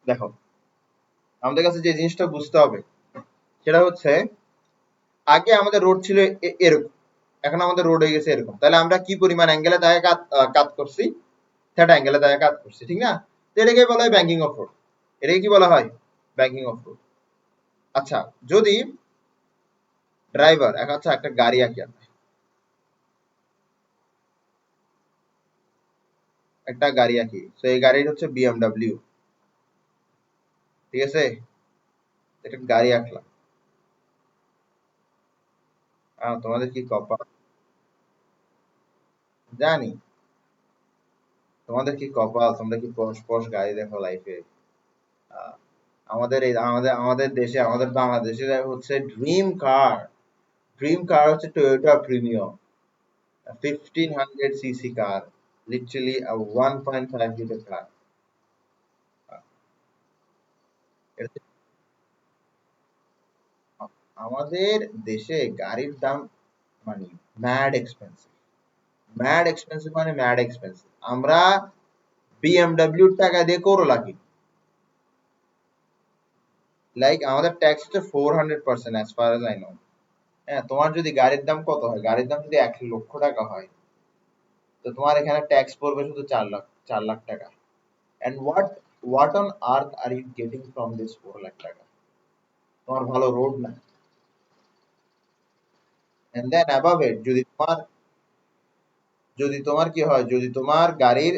দেখো আমাদের কাছে যে জিনিসটা বুঝতে হবে সেটা হচ্ছে, আগে আমাদের রোড ছিল এরকম, এখন আমাদের রোড হয়ে গেছে এরকম। তাহলে আমরা কি পরিমাণ অ্যাঙ্গেলে তাকে কাট করছি? থেটা অ্যাঙ্গেলে তাকে কাট করছি, ঠিক না? তো এটাকে বলা হয় ব্যাংকিং অফ রোড। এটাকে কি বলা হয়? Banking of road. আচ্ছা, যদি ড্রাইভার আচ্ছা একটা গাড়ি আঁকি আমরা, একটা গাড়ি আঁকি, তো এই গাড়ির হচ্ছে বিএমডব্লিউ। ঠিক আছে? একটা গাড়ি আঁকলাম। তোমাদের কি কপাল, জানি তোমাদের কি কপাল, তোমরা কি পশ পশ গাড়ি দেখো লাইফে। আমাদের এই আমাদের আমাদের দেশে, আমাদের বাংলাদেশে হচ্ছে ড্রিম কার হচ্ছে টয়োটা প্রিমিয়াম, 1500 সিসি কার, লিটারালি 1.5 লিটার কার। আমাদের দেশে গাড়ির দাম মানে ম্যাড এক্সপেন্সিভ, ম্যাড এক্সপেন্সিভ, মানে ম্যাড এক্সপেন্সিভ। আমরা বিএমডব্লিউর টাকা দিয়ে করোলা কিনি। লাইক আমাদের ট্যাক্স হচ্ছে 400% as far age I know. হ্যাঁ, তোমার যদি গাড়ির দাম কত হয়, গাড়ির দাম যদি 1 লক্ষ টাকা হয়, তো তোমার এখানে ট্যাক্স পড়বে শুধু 4 লাখ, 4 লাখ টাকা। And what on earth are you getting from this 4 lakh টাকা? তোমার ভালো রোড না। এন্ড দেন অ্যাবাভ ইট, যদি তোমার কি হয়, যদি তোমার গাড়ির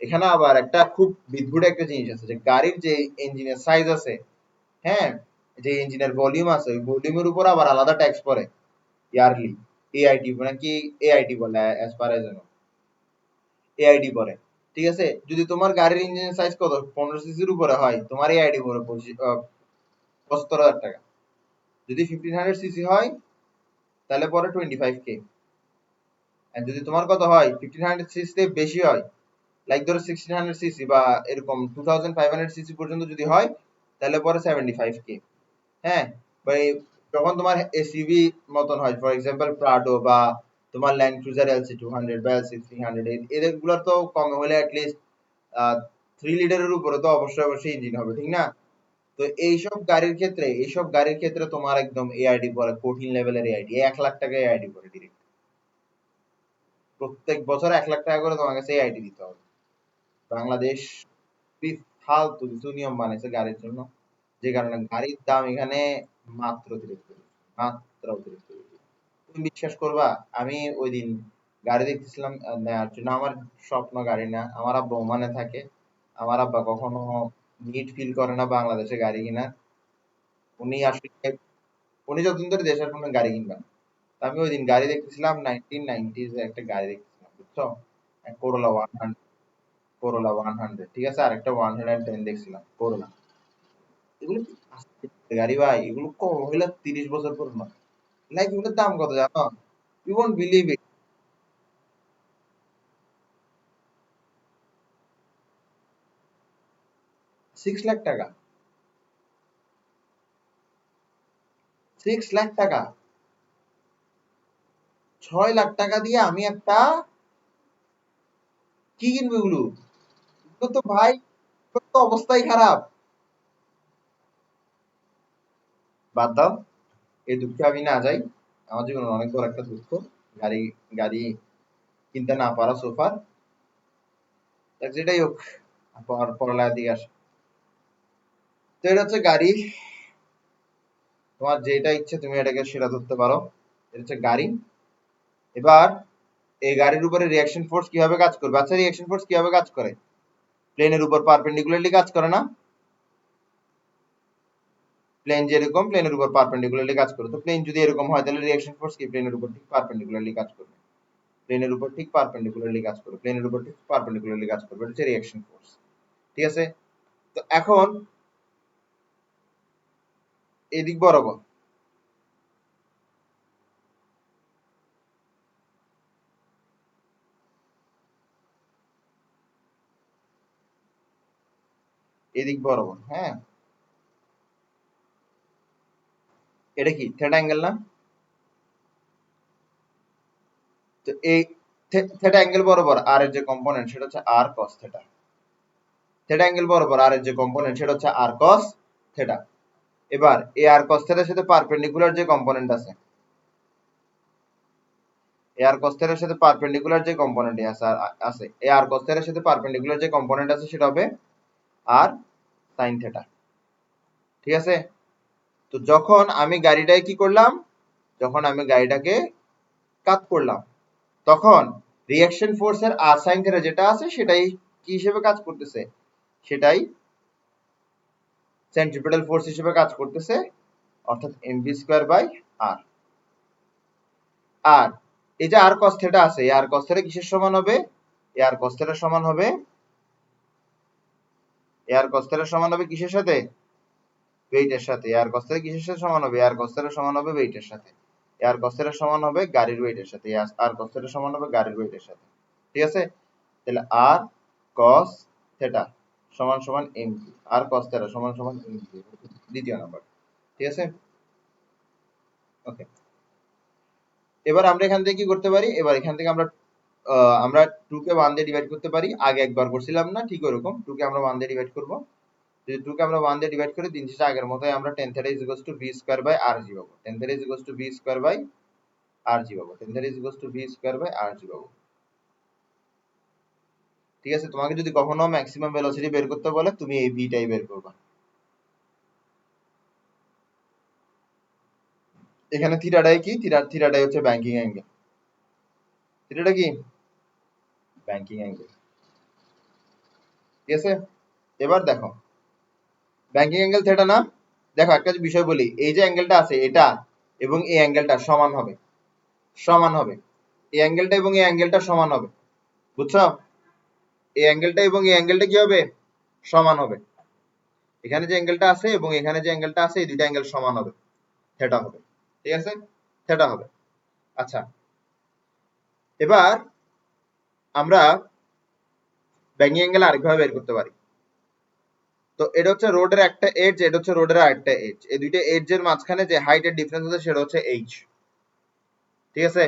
এখানে আবার একটা খুব বিদঘুটে একটা জিনিস আছে, যে গাড়ির যে ইঞ্জিনের সাইজ আছে, হ্যাঁ, যে ইঞ্জিনের ভলিউম আছে, ওই ভলিউমের উপর আবার আলাদা ট্যাক্স পড়ে ইয়ারলি। এআইটি মানে কি, এআইটি বলে অ্যাজ পার এজ এআইডি পরে। ঠিক আছে, যদি তোমার গাড়ির ইঞ্জিনের সাইজ কত 15 সিসির উপরে হয়, তোমার এআইডি পরে 75,000 টাকা। যদি 1500 সিসি হয় তাহলে পরে 25K। আর যদি তোমার কত হয় 1500 সিসি বেশি হয়, লাইক ধরো 1600 সিসি বা এরকম 2500 সিসি পর্যন্ত যদি হয়, তাহলে পরে 75K। হ্যাঁ, বা যখন তোমার এসইভি মতন হয়, ফর এক্সাম্পল প্রাডো বা তোমার ল্যান্ড ক্রুজার LC200 বা LC300, এদের গুলোর তো কম হলে অ্যাটলিস্ট 3 লিটারের উপরে তো অবশ্যই অবশ্যই ইঞ্জিন হবে, ঠিক না? তো এইসব গাড়ির ক্ষেত্রে তোমার একদম এআইডি পরে, কঠিন লেভেলের এআইডি, 1 লাখ টাকা এআইডি পরে ডিরেক্ট। প্রত্যেক বছর 1 লাখ টাকা করে তোমার কাছে এআইডি দিতে হবে। বাংলাদেশ খুবই ফালতু কিছু নিয়ম বানাইছে গাড়ির জন্য, যে কারণে গাড়ির দাম এখানে মাত্র অতিরিক্ত বেশি, মাত্র অতিরিক্ত বেশি। তুমি বিশ্বাস করবা, আমি ওই দিন গাড়ি দেখতেছিলাম নেওয়ার জন্য। আমার স্বপ্ন গাড়ি না, আমার আব্বা ওমানে থাকে। আমার আব্বা কখনো নিড ফিল করে না বাংলাদেশে গাড়ি কিনা। উনি আসলে, উনি যতদিন ধরে দেশের কোনো গাড়ি কিনবেন না। তো আমি ওই দিন গাড়ি দেখতেছিলাম, 1990s একটা গাড়ি দেখতেছিলাম, বুঝছো? করোলা 100, করোলা 100, ঠিক আছে, আর একটা 110 দেখছিলাম করোলা। এগুলো কি আস্তে গাড়ি ভাই, এগুলো কম হইলে 30 বছর পুরনো। লাইক এগুলোর দাম কত জানো? You won't believe it, 6 lakh টাকা। 6 লাখ টাকা, 6 লাখ টাকা দিয়ে আমি একটা কি কিনবো এগুলো? এগুলো তো ভাই, এগুলোর তো অবস্থাই খারাপ। বাদ দাও, এই দুঃখে আমি না যাই। আমার জীবনে অনেক বড় একটা দুঃখ, গাড়ি গাড়ি কিনতে না পারা সোফার। যেটাই হোক, পড়ালেখার দিকে আসে। তো এটা হচ্ছে গাড়ি, তোমার যেটা ইচ্ছে তুমি এটাকে সেটা ধরতে পারো। এটা হচ্ছে গাড়ি। এবার এই গাড়ির উপরে রিয়াকশন ফোর্স কিভাবে কাজ করবে? আচ্ছা, রিয়াকশন ফোর্স কিভাবে কাজ করে? প্লেনের উপর পারপেন্ডিকুলারলি কাজ করে না? প্লেন যেরকম প্লেনের উপর পারপেন্ডিকুলারলি কাজ করে, তো প্লেন যদি এরকম হয় তাহলে রিয়াকশন ফোর্স কি প্লেনের উপর ঠিক পারপেন্ডিকুলারলি কাজ করবে। প্লেনের উপর ঠিক পারপেন্ডিকুলারলি কাজ করবে, প্লেনের উপর ঠিক পারপেন্ডিকুলারলি কাজ করবে, এটা হচ্ছে রিয়াকশন ফোর্স। ঠিক আছে, তো এখন এদিক বরাবর, এদিক বরাবর, হ্যাঁ, এটা কি থেটা অ্যাঙ্গেল না? তো এই থেটা অ্যাঙ্গেল বরাবর আর এর যে কম্পোনেন্ট সেটা হচ্ছে আর কস থেটা। থেটা অ্যাঙ্গেল বরাবর আর এর যে কম্পোনেন্ট সেটা হচ্ছে আর কস থেটা। এবার এই আর কস থেটার সাথে পারপেন্ডিকুলার যে কম্পোনেন্ট আছে, এই আর কস থেটার সাথে পারপেন্ডিকুলার যে কম্পোনেন্ট আছে, এই আর কস থেটার সাথে পারপেন্ডিকুলার যে কম্পোনেন্ট আছে সেটা হবে আর সাইন থেটা। ঠিক আছে, তো যখন আমি গাড়িটাকে কি করলাম, যখন আমি গাড়িটাকে কাত করলাম, তখন রিয়াকশন ফোর্সের আর সাইন থেটা যেটা আছে সেটাই কি হিসেবে কাজ করতেছে, সেটাই সেন্ট্রিপেটাল ফোর্স হিসেবে কাজ করতেছে, অর্থাৎ এমভি স্কোয়ার বাই আর। আর এই যে আর কস থেটা আছে, এই আর কস থেটা কিসের সমান হবে? এই আর কস থেটা সমান হবে, এই আর কস থেটা সমান হবে কিসের সাথে? ওয়েটের সাথে। আর কস থেটা কিসের সাথে সমান হবে? আর কস থেটা সমান হবে ওয়েটের সাথে। আর কস থেটা সমান হবে গাড়ির ওয়েটের সাথে। আর কস থেটা সমান হবে গাড়ির ওয়েটের সাথে। ঠিক আছে, তাহলে আর কস থেটা সমান সমান এমজি, আর কস থেটা সমান সমান এমজি, দ্বিতীয় নাম্বার। ঠিক আছে, ওকে। এবার আমরা এখান থেকে কি করতে পারি? এবার এখান থেকে আমরা 2 কে 1 দিয়ে ডিভাইড করতে পারি। আগে একবার করছিলাম না ঠিক ওরকম, 2 কে আমরা 1 দিয়ে ডিভাইড করব। যদি 2 কে আমরা 1 দিয়ে ডিভাইড করি, দিন শেষে আগের মতোই আমরা tan theta is equals to v square by rg পাবো। tan theta is equals to v square by rg পাবো। tan theta is equals to v square by rg পাবো। ঠিক আছে, তোমাকে যদি কখনো ম্যাক্সিমাম ভেলোসিটি বের করতে বলে, তুমি এই v টাই বের করবা। এখানে থিটাটাই কি, থিটাটাই হচ্ছে ব্যাংকিং অ্যাঙ্গেল। থিটাটা কি ব্যাংকিং অ্যাঙ্গেল, ঠিক আছে। এবার দেখো ব্যাংকিং অ্যাঙ্গেল থিটা না, দেখো একটা বিষয় বলি, এই যে অ্যাঙ্গেলটা আছে এটা এবং এই অ্যাঙ্গেলটা সমান হবে, সমান হবে, এই অ্যাঙ্গেলটা এবং এই অ্যাঙ্গেলটা সমান হবে, বুঝছো? এই অ্যাঙ্গেলটা এবং এই অ্যাঙ্গেলটা কি হবে, সমান হবে। এখানে যে অ্যাঙ্গেলটা আছে এবং এখানে যে অ্যাঙ্গেলটা আছে এই দুইটা অ্যাঙ্গেল সমান হবে, থিটা হবে, ঠিক আছে, থিটা হবে। আচ্ছা, এবার আমরা ব্যাংকিং অ্যাঙ্গেল আরেকভাবে বের করতে পারি। তো এটা হচ্ছে রোডের একটা এজ, এটা হচ্ছে রোডের আরেকটা এজ, এই দুইটা এজ এর মাঝখানে যে হাইটের ডিফারেন্স আছে সেটা হচ্ছে এইচ, ঠিক আছে।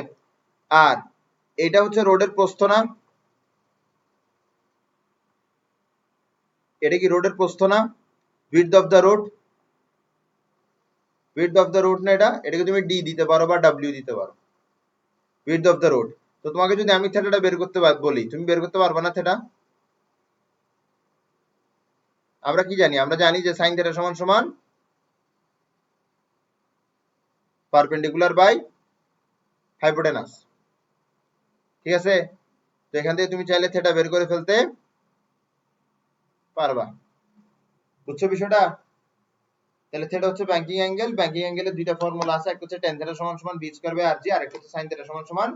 আর এটা হচ্ছে রোডের প্রস্থ না, এটা কি রোডের প্রস্থ না, width of the road, width of the road না এটা, এটাকে তুমি ডি দিতে পারো বা ডাব্লিউ দিতে পারো, উইডথ অফ দ্য রোড। তো তোমাকে যদি আমি থিটাটা বের করতে বলি, তুমি বের করতে পারবে না থিটা? আমরা কি জানি, আমরা জানি যে সাইন থিটা সমান সমান পারপেন্ডিকুলার বাই হাইপোটেনাস, ঠিক আছে। তো এখান থেকে তুমি চাইলে থিটা বের করে ফেলতে পারবা, বুঝছো বিষয়টা? তাহলে থিটা হচ্ছে ব্যাংকিং অ্যাঙ্গেল, ব্যাংকিং অ্যাঙ্গেলের দুইটা ফর্মুলা আছে, একটা হচ্ছে tan থিটা সমান সমান b স্কয়ার বাই rg, আর একটা হচ্ছে sin থিটা সমান সমান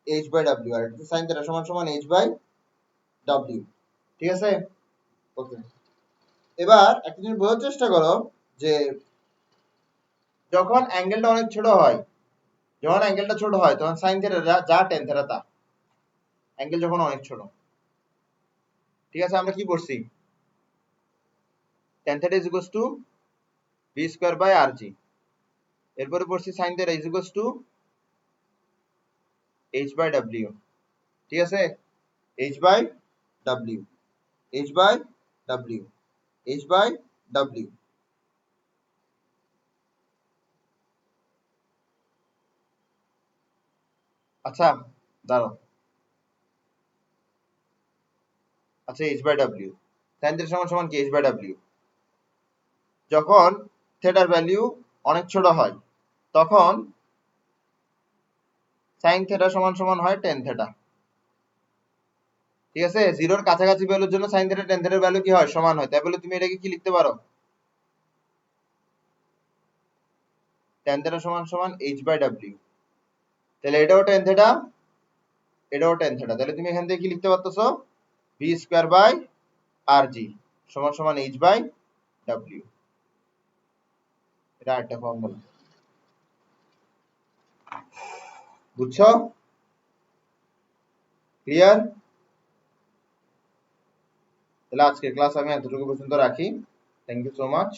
h বাই w, আর একটা হচ্ছে sin থিটা সমান সমান h বাই w, ঠিক আছে। ওকে, এবার একটা জিনিস বোঝার চেষ্টা করো যে যখন অ্যাঙ্গেলটা অনেক ছোট হয়, যখন অ্যাঙ্গেলটা ছোট হয় তখন sin থিটা যা tan থিটা তা, অ্যাঙ্গেল যখন অনেক ছোট, ঠিক আছে। আমরা কি পড়ছি, tan theta is equals to b square by rg, এরপরে পড়ছি sin theta is equals to h by w, ঠিক আছে, h by w, h by w, h by w। আচ্ছা দাঁড়াও, আচ্ছা h by w, tan theta সমান সমান কি h বাই w, যখন থিটার ভ্যালু অনেক ছোট হয় তখন sin থিটা সমান সমান হয় tan থিটা, ঠিক আছে। জিরোর কাছাকাছি ভ্যালুর জন্য sin থিটা tan থিটার ভ্যালু কি হয়, সমান হয়, তাই বলে তুমি এটাকে কি লিখতে পারো, tan থিটা সমান সমান h বাই w, তাহলে এটাও tan থিটা, এটাও tan থিটা, তাহলে তুমি এখান থেকে কি লিখতে পারতেছো, b স্কয়ার বাই rg সমান সমান h বাই w, এটা একটা ফর্মুলা, বুঝছো? ক্লিয়ার? তাহলে আজকের ক্লাস আমি এতটুকু পর্যন্ত রাখি। Thank you so much.